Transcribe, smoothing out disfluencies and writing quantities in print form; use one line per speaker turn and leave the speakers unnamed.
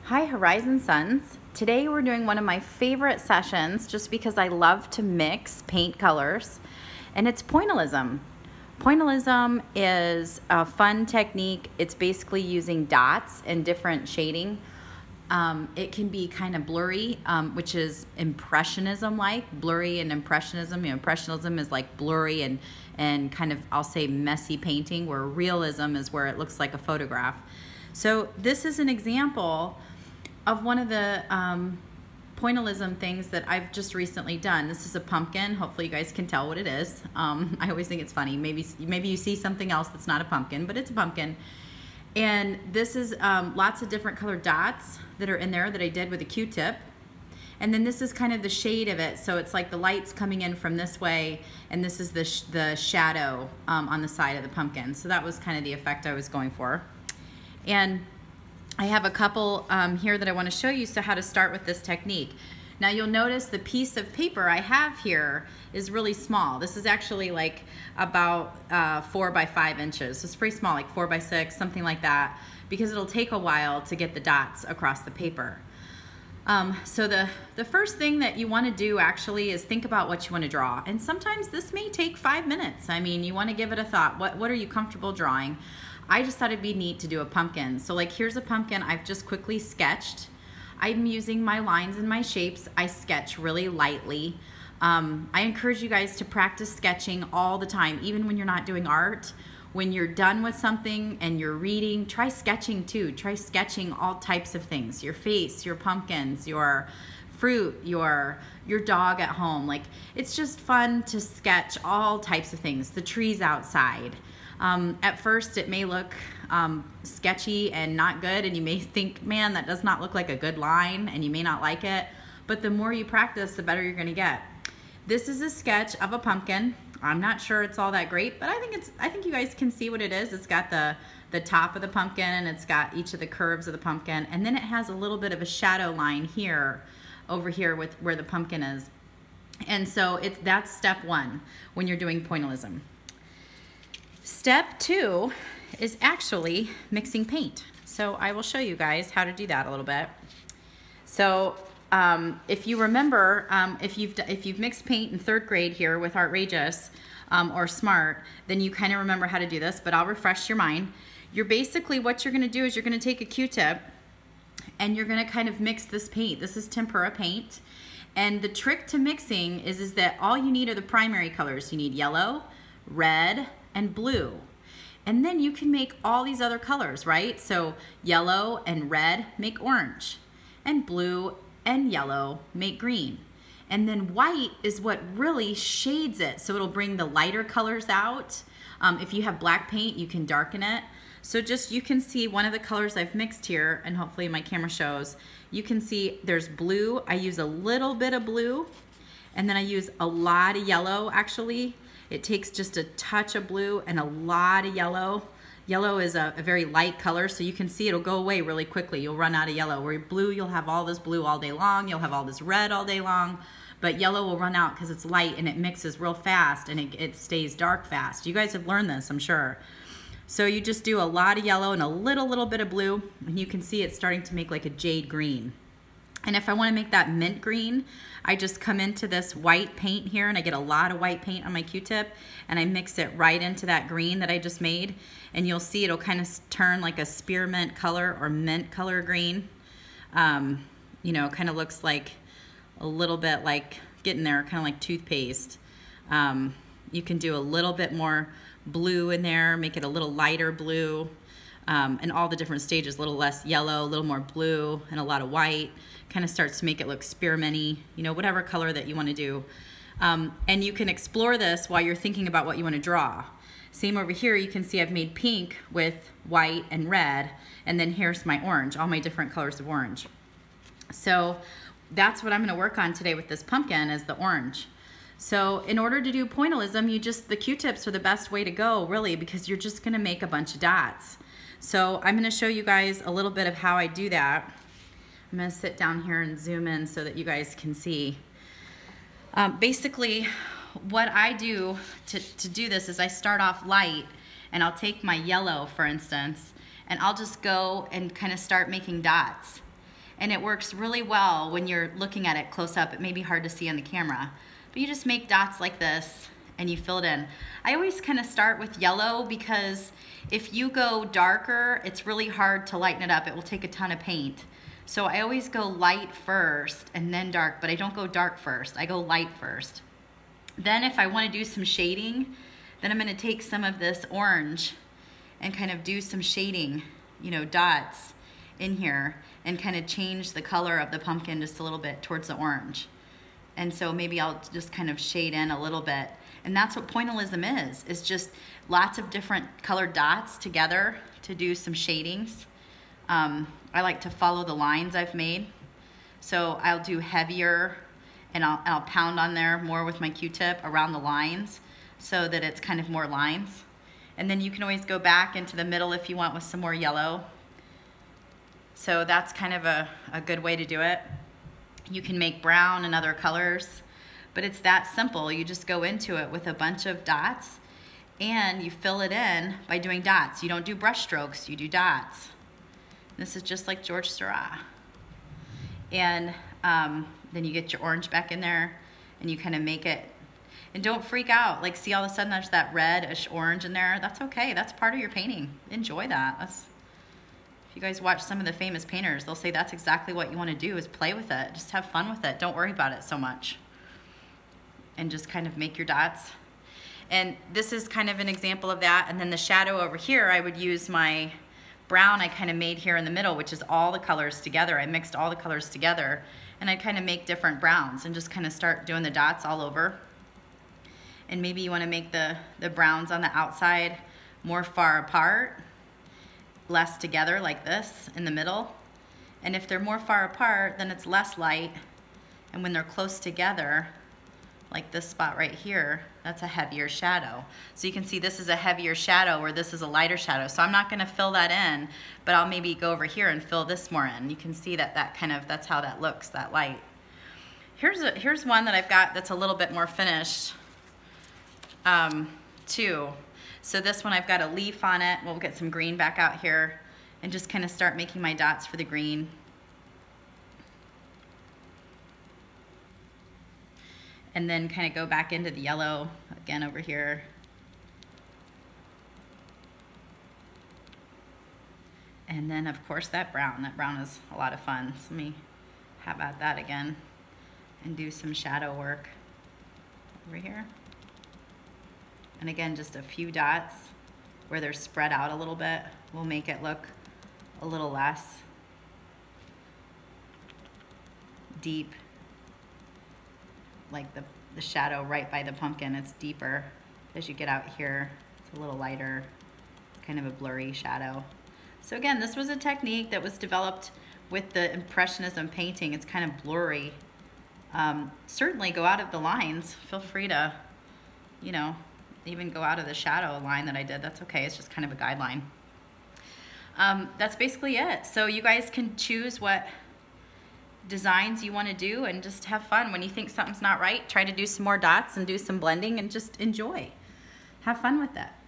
Hi Horizon Suns. Today we're doing one of my favorite sessions just because I love to mix paint colors, and it's pointillism. Pointillism is a fun technique. It's basically using dots and different shading. It can be kind of blurry, which is impressionism-like. Blurry and impressionism. You know, impressionism is like blurry and kind of, I'll say, messy painting, where realism is where it looks like a photograph. So this is an example of one of the pointillism things that I've just recently done. This is a pumpkin. Hopefully you guys can tell what it is. I always think it's funny. Maybe you see something else that's not a pumpkin, but it's a pumpkin. And this is lots of different colored dots that are in there that I did with a Q-tip. And then this is kind of the shade of it. So it's like the light's coming in from this way, and this is the shadow on the side of the pumpkin. So that was kind of the effect I was going for. And I have a couple here that I want to show you how to start with this technique. Now you'll notice the piece of paper I have here is really small. This is actually like about 4 by 5 inches. So it's pretty small, like 4 by 6, something like that, because it'll take a while to get the dots across the paper. So the first thing that you want to do actually is think about what you want to draw. And sometimes this may take 5 minutes. I mean, you want to give it a thought. What are you comfortable drawing? I just thought it'd be neat to do a pumpkin. So like here's a pumpkin I've just quickly sketched. I'm using my lines and my shapes. I sketch really lightly. I encourage you guys to practice sketching all the time, even when you're not doing art. When you're done with something and you're reading, try sketching too. Try sketching all types of things. Your face, your pumpkins, your fruit, your dog at home. Like, it's just fun to sketch all types of things. The trees outside. At first it may look sketchy and not good, and you may think, man, that does not look like a good line, and you may not like it, but the more you practice, the better you're going to get. This is a sketch of a pumpkin. I'm not sure it's all that great, but I think you guys can see what it is. It's got the top of the pumpkin, and it's got each of the curves of the pumpkin, and then it has a little bit of a shadow line here, over here with where the pumpkin is. And so that's step one when you're doing pointillism. Step 2 is actually mixing paint. So I will show you guys how to do that a little bit. So if you remember, if you've mixed paint in 3rd grade here with Artrageous or Smart, then you kind of remember how to do this, but I'll refresh your mind. What you're gonna do is you're gonna take a Q-tip and you're gonna kind of mix this paint. This is tempera paint. And the trick to mixing is that all you need are the primary colors. You need yellow, red, and blue. And then you can make all these other colors, right? So yellow and red make orange, and blue and yellow make green. And then white is what really shades it, so it'll bring the lighter colors out. If you have black paint, you can darken it. So you can see one of the colors I've mixed here, and hopefully my camera shows, you can see there's blue. I use a little bit of blue, and then I use a lot of yellow actually. It takes just a touch of blue and a lot of yellow. Yellow is a very light color, so you can see it'll go away really quickly. You'll run out of yellow. Where blue, you'll have all this blue all day long. You'll have all this red all day long. But yellow will run out because it's light and it mixes real fast, and it stays dark fast. You guys have learned this, I'm sure. So you just do a lot of yellow and a little bit of blue, and you can see it's starting to make like a jade green. And if I want to make that mint green, I just come into this white paint here, and I get a lot of white paint on my Q-tip, and I mix it right into that green that I just made, and you'll see it'll kind of turn like a spearmint color or mint color green. You know, kind of looks like a little bit like getting there, kind of like toothpaste. You can do a little bit more blue in there, make it a little lighter blue. And all the different stages, a little less yellow, a little more blue, and a lot of white. Kind of starts to make it look spearminty, you know, whatever color that you want to do. And you can explore this while you're thinking about what you want to draw. Same over here, you can see I've made pink with white and red, and then here's my orange, all my different colors of orange. So that's what I'm going to work on today with this pumpkin, is the orange. So in order to do pointillism, the Q-tips are the best way to go, really, because you're just going to make a bunch of dots. So I'm going to show you guys a little bit of how I do that. I'm going to sit down here and zoom in so that you guys can see. Basically, what I do to do this is I start off light, and I'll take my yellow, for instance, and I'll just go and kind of start making dots. And it works really well when you're looking at it close up. It may be hard to see on the camera, but you just make dots like this and you fill it in. I always kind of start with yellow because if you go darker, it's really hard to lighten it up. It will take a ton of paint. So I always go light first and then dark, but I don't go dark first. I go light first. Then if I want to do some shading, then I'm going to take some of this orange and kind of do some shading, you know, dots in here and kind of change the color of the pumpkin just a little bit towards the orange. And so maybe I'll just kind of shade in a little bit. And that's what pointillism is just lots of different colored dots together to do some shadings. I like to follow the lines I've made. So I'll do heavier and I'll pound on there more with my Q-tip around the lines so that it's kind of more lines. And then you can always go back into the middle if you want with some more yellow. So that's kind of a good way to do it. You can make brown and other colors, but it's that simple. You just go into it with a bunch of dots and you fill it in by doing dots. You don't do brush strokes, you do dots. This is just like George Seurat. And then you get your orange back in there and you kind of make it. And don't freak out. Like, see all of a sudden there's that reddish orange in there. That's okay. That's part of your painting. Enjoy that. If you guys watch some of the famous painters, they'll say that's exactly what you want to do is play with it. Just have fun with it. Don't worry about it so much. And just kind of make your dots. And this is kind of an example of that. And then the shadow over here, I would use my brown I kind of made here in the middle, which is all the colors together. I mixed all the colors together and I kind of make different browns and just kind of start doing the dots all over. And maybe you want to make the browns on the outside more far apart, less together like this in the middle. And if they're more far apart, then it's less light. And when they're close together, like this spot right here, that's a heavier shadow. So you can see this is a heavier shadow or this is a lighter shadow. So I'm not going to fill that in, but I'll maybe go over here and fill this more in. You can see that's how that looks, that light. Here's one that I've got that's a little bit more finished too. So this one I've got a leaf on it. We'll get some green back out here and just kind of start making my dots for the green. And then kind of go back into the yellow again over here. And then of course that brown is a lot of fun. So let me have at that again and do some shadow work over here. And again, just a few dots where they're spread out a little bit will make it look a little less deep. Like the shadow right by the pumpkin, it's deeper. As you get out here, it's a little lighter, kind of a blurry shadow. So again, this was a technique that was developed with the Impressionism painting. It's kind of blurry. Certainly go out of the lines. Feel free to, you know, even go out of the shadow line that I did. That's okay, it's just kind of a guideline. That's basically it. So you guys can choose what designs you want to do and just have fun. When you think something's not right, try to do some more dots and do some blending and just enjoy. Have fun with that.